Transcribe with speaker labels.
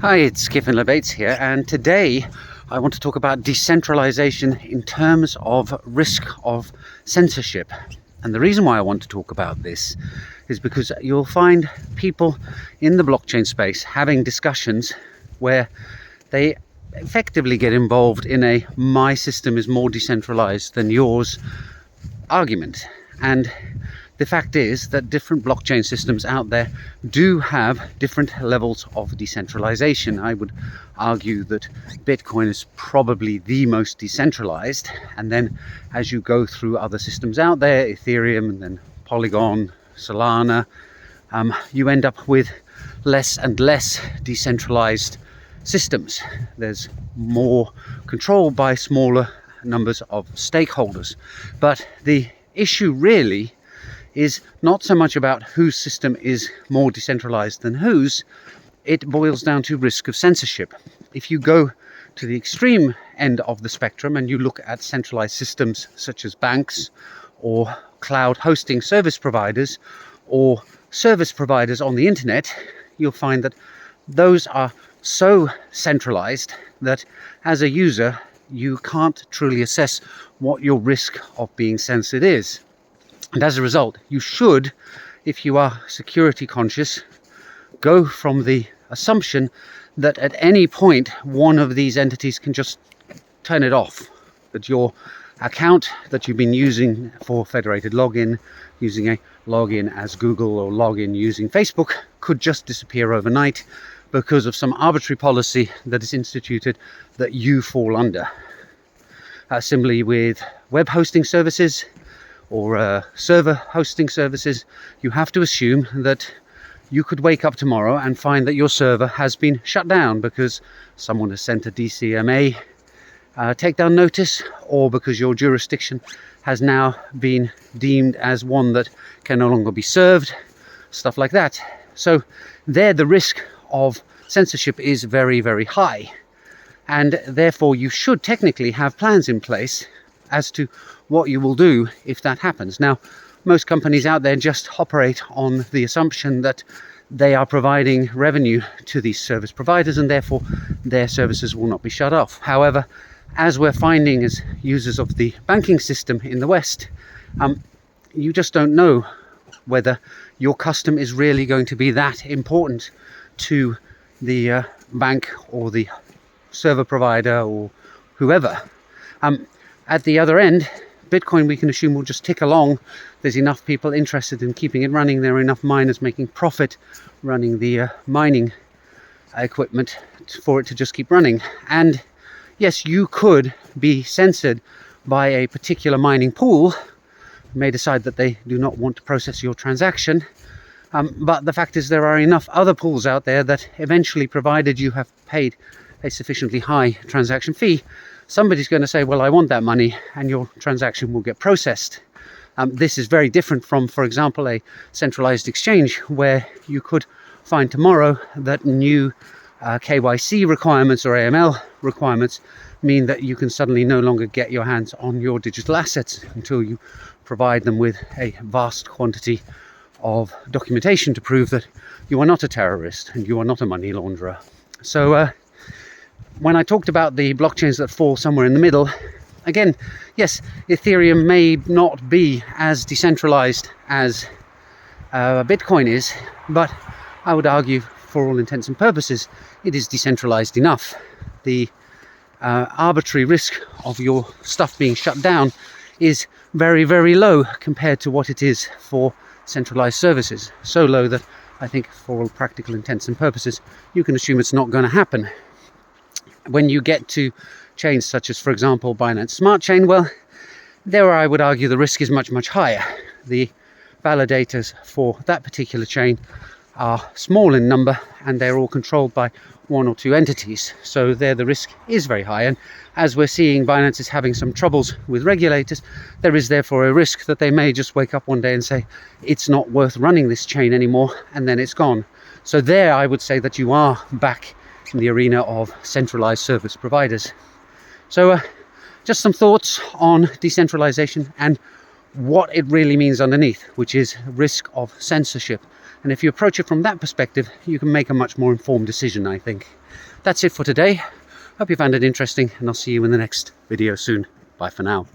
Speaker 1: Hi, it's Kiffin Lebates here, and today I want to talk about decentralization in terms of risk of censorship. And the reason why I want to talk about this is because you'll find people in the blockchain space having discussions where they effectively get involved in a "my system is more decentralized than yours" argument. And the fact is that different blockchain systems out there do have different levels of decentralization. I would argue that Bitcoin is probably the most decentralized, and then as you go through other systems out there, Ethereum and then Polygon, Solana, you end up with less and less decentralized systems. There's more control by smaller numbers of stakeholders. But the issue really is not so much about whose system is more decentralized than whose. It boils down to risk of censorship. If you go to the extreme end of the spectrum and you look at centralized systems such as banks or cloud hosting service providers or service providers on the internet, you'll find that those are so centralized that as a user you can't truly assess what your risk of being censored is. And as a result, you should, if you are security conscious, go from the assumption that at any point one of these entities can just turn it off, that your account that you've been using for federated login, using a login as Google or login using Facebook, could just disappear overnight because of some arbitrary policy that is instituted that you fall under. Similarly with web hosting services or server hosting services, you have to assume that you could wake up tomorrow and find that your server has been shut down because someone has sent a DCMA takedown notice, or because your jurisdiction has now been deemed as one that can no longer be served, stuff like that. So there the risk of censorship is very, very high, and therefore you should technically have plans in place as to what you will do if that happens. Now, most companies out there just operate on the assumption that they are providing revenue to these service providers and therefore their services will not be shut off. However, as we're finding as users of the banking system in the West, you just don't know whether your custom is really going to be that important to the bank or the server provider or whoever. At the other end, Bitcoin, we can assume, will just tick along. There's enough people interested in keeping it running. There are enough miners making profit running the mining equipment for it to just keep running. And yes, you could be censored by a particular mining pool, may decide that they do not want to process your transaction. But the fact is there are enough other pools out there that eventually, provided you have paid a sufficiently high transaction fee, somebody's going to say, well, I want that money, and your transaction will get processed. This is very different from, for example, a centralized exchange, where you could find tomorrow that new KYC requirements or AML requirements mean that you can suddenly no longer get your hands on your digital assets until you provide them with a vast quantity of documentation to prove that you are not a terrorist and you are not a money launderer. So when I talked about the blockchains that fall somewhere in the middle, again, yes, Ethereum may not be as decentralized as Bitcoin is, but I would argue for all intents and purposes it is decentralized enough. The arbitrary risk of your stuff being shut down is very, very low compared to what it is for centralized services. So low that I think for all practical intents and purposes you can assume it's not going to happen. When you get to chains such as, for example, Binance Smart Chain, well, there I would argue the risk is much, much higher. The validators for that particular chain are small in number and they're all controlled by one or two entities. So there the risk is very high. And as we're seeing Binance is having some troubles with regulators, there is therefore a risk that they may just wake up one day and say, it's not worth running this chain anymore, and then it's gone. So there I would say that you are back in the arena of centralized service providers. So just some thoughts on decentralization and what it really means underneath, which is risk of censorship. And if you approach it from that perspective, you can make a much more informed decision, I think. That's it for today. Hope you found it interesting, and I'll see you in the next video soon. Bye for now.